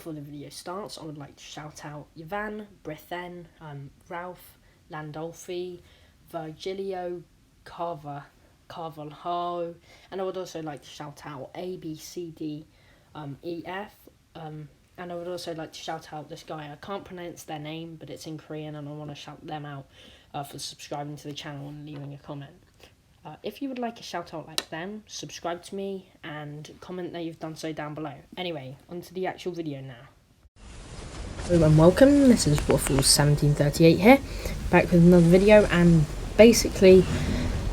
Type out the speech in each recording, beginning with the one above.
before the video starts, I would like to shout out Yvan, Brithen, Ralph, Landolfi, Virgilio, Carvalho, and I would also like to shout out ABCDEF, and I would also like to shout out this guy. I can't pronounce their name, but it's in Korean, and I want to shout them out for subscribing to the channel and leaving a comment. If you would like a shout out like them, subscribe to me and comment that you've done so down below. Anyway, on to the actual video now. Hello and welcome, this is Waffles1738 here, back with another video, and basically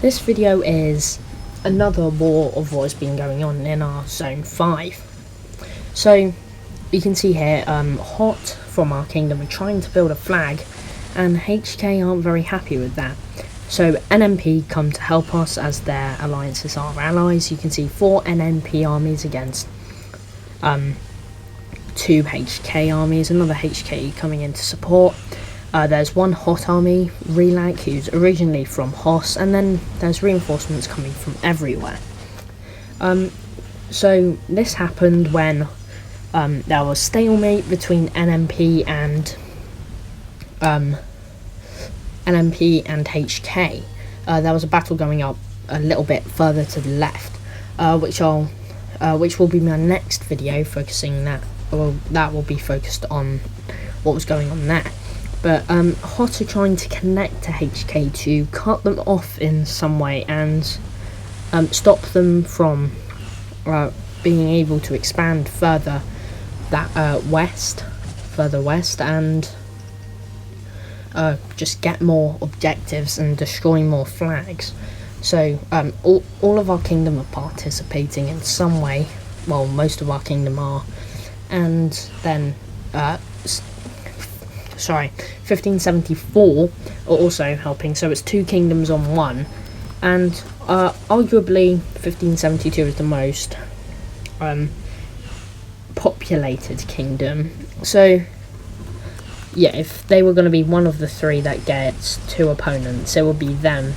this video is another war of what has been going on in our Zone 5. So, you can see here, Hot from our kingdom are trying to build a flag, and HK aren't very happy with that. So NMP come to help us as their alliances are allies. You can see 4 NMP armies against 2 HK armies, another HK coming in to support. There's 1 Hot army, Relag, who's originally from Hoss, and then there's reinforcements coming from everywhere. So this happened when there was stalemate between NMP and HK. There was a battle going up a little bit further to the left, which will be my next video focusing that. Well, that will be focused on what was going on there. But Hot are trying to connect to HK to cut them off in some way and stop them from being able to expand further west and just get more objectives and destroy more flags. So all of our kingdom are participating in some way. Well, most of our kingdom are, and then 1574 are also helping. So it's 2 kingdoms on 1, and arguably 1572 is the most populated kingdom. So yeah, if they were going to be one of the 3 that gets 2 opponents, it would be them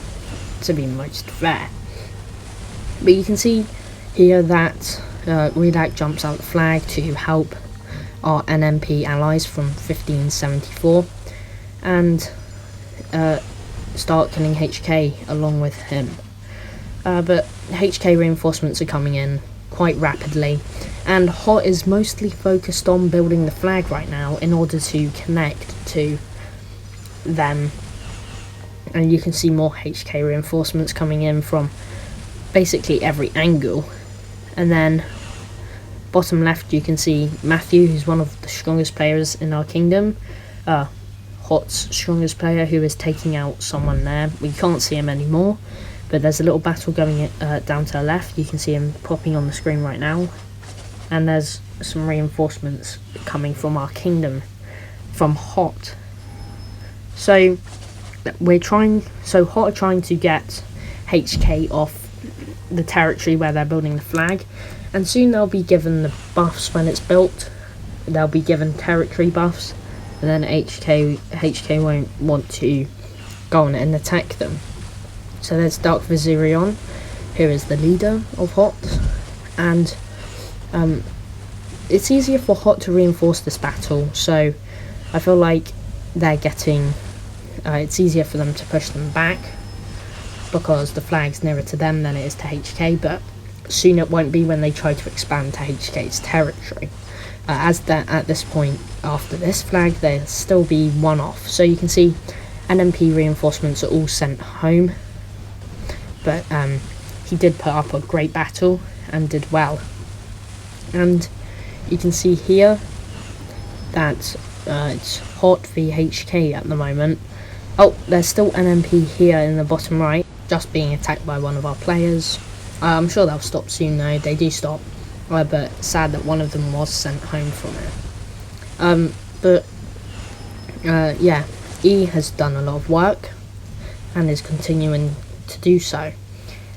to be most fair. But you can see here that Redak jumps out the flag to help our NMP allies from 1574 and start killing HK along with him. But HK reinforcements are coming in quite rapidly, and Hot is mostly focused on building the flag right now in order to connect to them. And you can see more HK reinforcements coming in from basically every angle. And then bottom left you can see Matthew, who's one of the strongest players in our kingdom, Hot's strongest player, who is taking out someone there. We can't see him anymore, but there's a little battle going down to the left. You can see him popping on the screen right now. And there's some reinforcements coming from our kingdom, from Hot. So Hot are trying to get HK off the territory where they're building the flag, and soon they'll be given the buffs when it's built. They'll be given territory buffs, and then HK won't want to go on and attack them. So there's Dark Viserion, who is the leader of Hot, and it's easier for Hot to reinforce this battle, so I feel like they're getting it's easier for them to push them back because the flag's nearer to them than it is to HK, but soon it won't be when they try to expand to HK's territory. As that at this point, after this flag, they'll still be 1 off. So you can see NMP reinforcements are all sent home, but he did put up a great battle and did well. And you can see here that it's Hot v HK at the moment. Oh, there's still NMP here in the bottom right, just being attacked by one of our players. I'm sure they'll stop soon though, they do stop. But sad that one of them was sent home from it. Yeah, E has done a lot of work and is continuing to do so.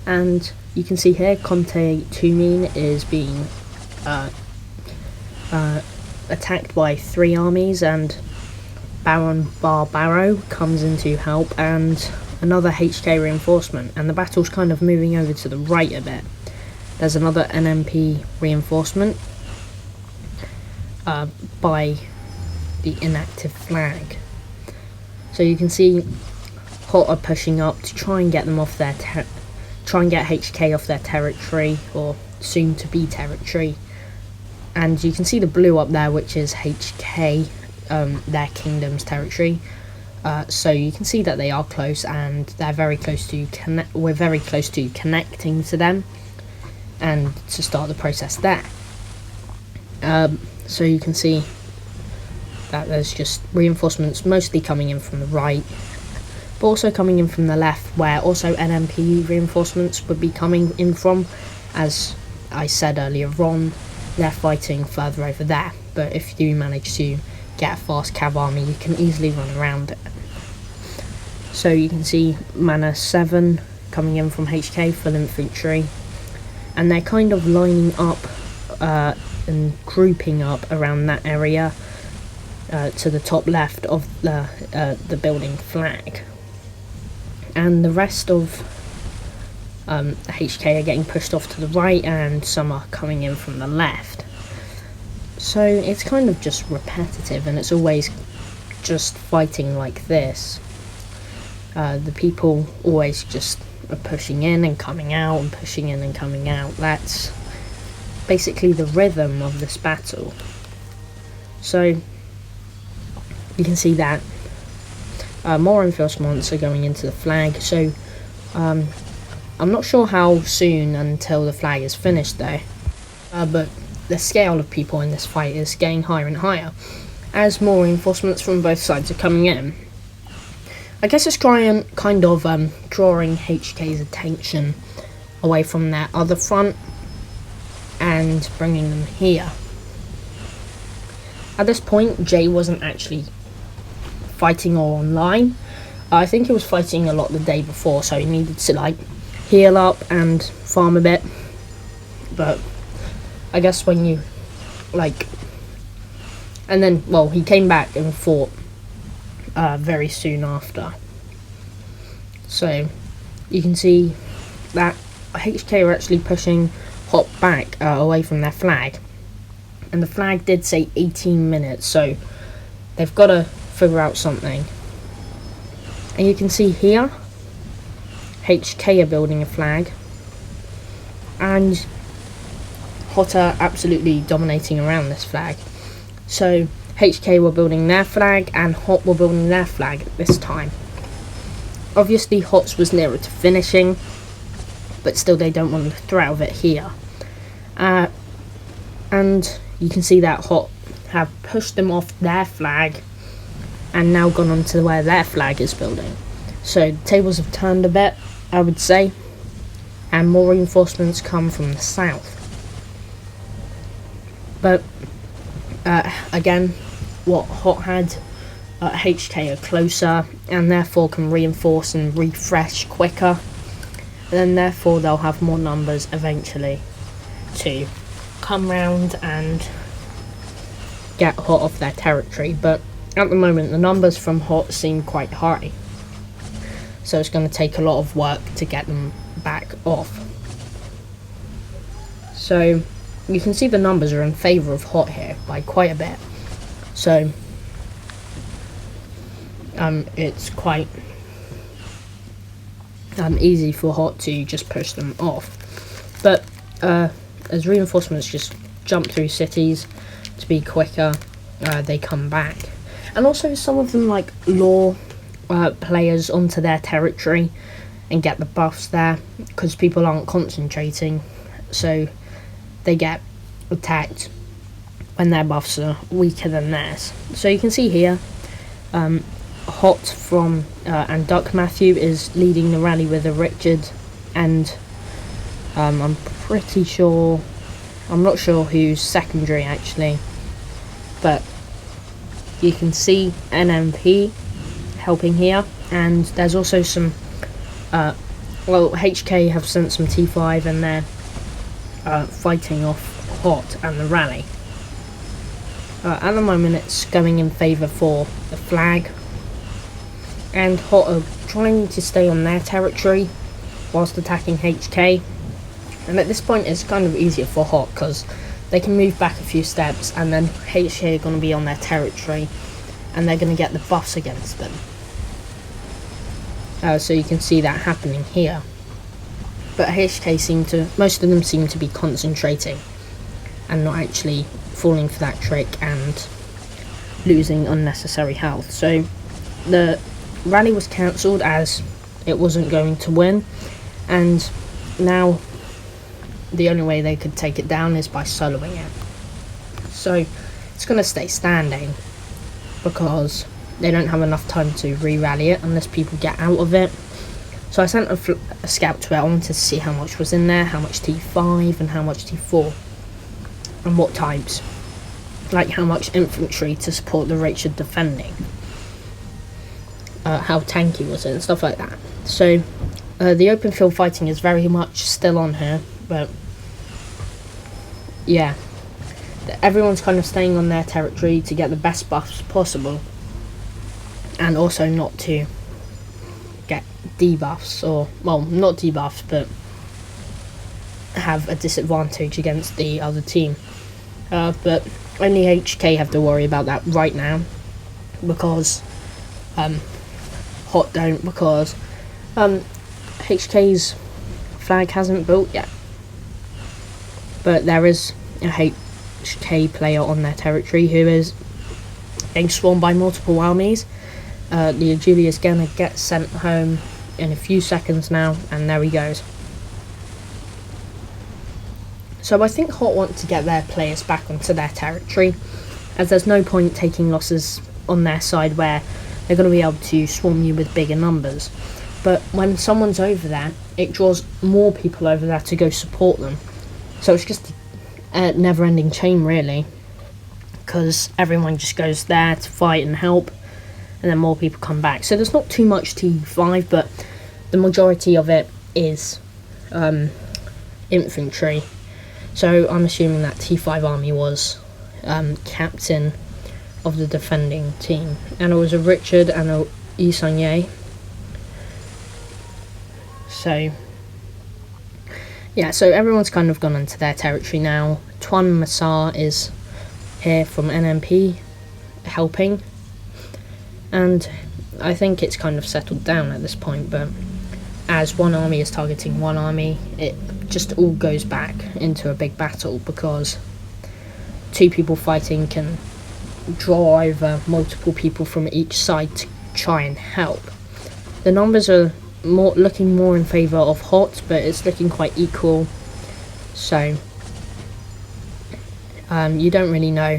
And you can see here Conte Tumin is being attacked by 3 armies, and Baron Barbaro comes in to help, and another HK reinforcement, and the battle's kind of moving over to the right a bit. There's another NMP reinforcement, by the inactive flag. So you can see Hot are pushing up to try and get them off their try and get HK off their territory, or soon to be territory. And you can see the blue up there, which is HK, their kingdom's territory. So you can see that they are close, and they're very close to we're very close to connecting to them, and to start the process there. So you can see that there's just reinforcements mostly coming in from the right, but also coming in from the left, where also NMP reinforcements would be coming in from. As I said earlier on, they're fighting further over there, but if you manage to get a fast cav army, you can easily run around it. So you can see Mana 7 coming in from HK, full infantry, and they're kind of lining up and grouping up around that area to the top left of the building flag. And the rest of HK are getting pushed off to the right, and some are coming in from the left. So it's kind of just repetitive, and it's always just fighting like this. The people always just are pushing in and coming out, and pushing in and coming out. That's basically the rhythm of this battle. So you can see that more reinforcements are going into the flag. So I'm not sure how soon until the flag is finished though, but the scale of people in this fight is getting higher and higher as more reinforcements from both sides are coming in. I guess it's kind of drawing HK's attention away from their other front and bringing them here. At this point, Jay wasn't actually fighting or online. I think he was fighting a lot the day before, so he needed to like heal up and farm a bit. But I guess when you like, and then well, he came back and fought very soon after. So you can see that HK are actually pushing Hot back away from their flag, and the flag did say 18 minutes, so they've got to figure out something. And you can see here HK are building a flag, and Hot are absolutely dominating around this flag. So HK were building their flag and Hot were building their flag at this time. Obviously Hot's was nearer to finishing, but still they don't want the threat of it here. And you can see that Hot have pushed them off their flag and now gone on to where their flag is building. So the tables have turned a bit, I would say, and more reinforcements come from the south. But again, what Hot had, HK are closer and therefore can reinforce and refresh quicker, and then therefore they'll have more numbers eventually to come round and get Hot off their territory. But at the moment the numbers from Hot seem quite high, so it's going to take a lot of work to get them back off. So you can see the numbers are in favour of Hot here by quite a bit. So it's quite easy for Hot to just push them off. But as reinforcements just jump through cities to be quicker, they come back. And also some of them like lure players onto their territory and get the buffs there, because people aren't concentrating, so they get attacked when their buffs are weaker than theirs. So you can see here Hot from and Duck Matthew is leading the rally with a Richard, and I'm not sure who's secondary actually, but you can see NMP helping here, and there's also some HK have sent some T5 and they're fighting off Hot and the rally. At the moment it's going in favour for the flag, and Hot are trying to stay on their territory whilst attacking HK, and at this point it's kind of easier for Hot because they can move back a few steps, and then HK are going to be on their territory, and they're going to get the buffs against them. So you can see that happening here. But HK most of them seem to be concentrating and not actually falling for that trick and losing unnecessary health. So the rally was cancelled as it wasn't going to win, and now the only way they could take it down is by soloing it. So it's going to stay standing because they don't have enough time to re-rally it unless people get out of it. So I sent a scout to it. I wanted to see how much was in there, how much T5 and how much T4, and what types, like how much infantry to support the Richard defending, how tanky was it and stuff like that. So the open field fighting is very much still on here, but yeah, everyone's kind of staying on their territory to get the best buffs possible, and also not to get debuffs, or, well, not debuffs, but have a disadvantage against the other team. But only HK have to worry about that right now, because Hot don't, because HK's flag hasn't built yet. But there is a HK player on their territory who is being swarmed by multiple armies. The Agili is going to get sent home in a few seconds now, and there he goes. So I think Hot want to get their players back onto their territory, as there's no point taking losses on their side where they're going to be able to swarm you with bigger numbers. But when someone's over there, it draws more people over there to go support them. So it's just a never-ending chain, really, because everyone just goes there to fight and help, and then more people come back. So there's not too much T5, but the majority of it is infantry. So I'm assuming that T5 army was captain of the defending team, and it was a Richard and a Isanye. So yeah, so everyone's kind of gone into their territory now. Tuan Massar is here from NMP helping, and I think it's kind of settled down at this point, but as one army is targeting one army, it just all goes back into a big battle, because two people fighting can draw over multiple people from each side to try and help. The numbers are looking more in favour of Hot, but it's looking quite equal, so you don't really know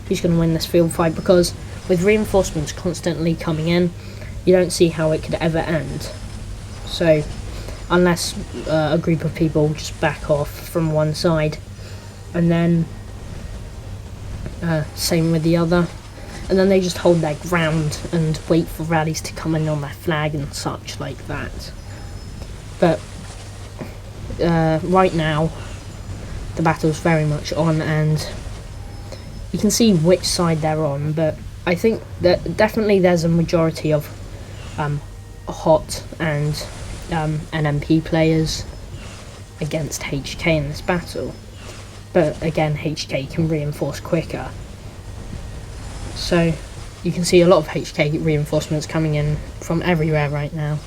who's going to win this field fight, because with reinforcements constantly coming in, you don't see how it could ever end. So unless a group of people just back off from one side, and then same with the other, and then they just hold their ground and wait for rallies to come in on their flag and such like that. But right now the battle's very much on, and you can see which side they're on, but I think that definitely there's a majority of Hot and NMP players against HK in this battle. But again, HK can reinforce quicker. So you can see a lot of HK reinforcements coming in from everywhere right now.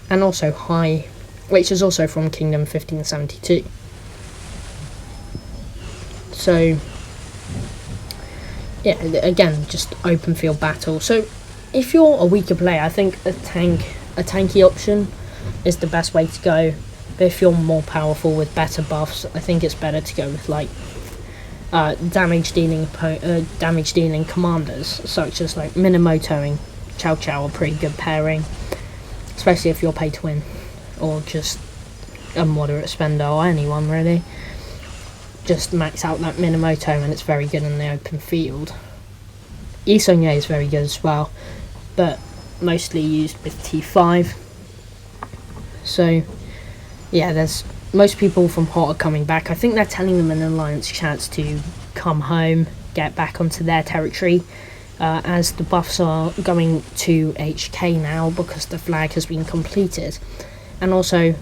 And also High, which is also from Kingdom 1572. So yeah, again, just open field battle. So if you're a weaker player, I think a tanky option is the best way to go. But if you're more powerful with better buffs, I think it's better to go with like damage dealing commanders, such as like Minamoto and Chow Chow are pretty good pairing, especially if you're pay to win or just a moderate spender, or anyone really. Just max out that Minamoto and it's very good in the open field. Isonye is very good as well, but mostly used with T5. So yeah, there's most people from Hot are coming back. I think they're telling them an alliance chance to come home, get back onto their territory, as the buffs are going to HK now because the flag has been completed, and also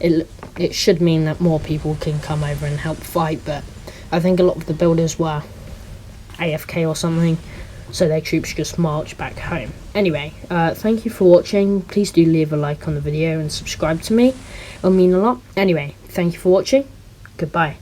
it should mean that more people can come over and help fight. But I think a lot of the builders were AFK or something, so their troops just marched back home. Anyway, thank you for watching. Please do leave a like on the video and subscribe to me. It'll mean a lot. Anyway, thank you for watching. Goodbye.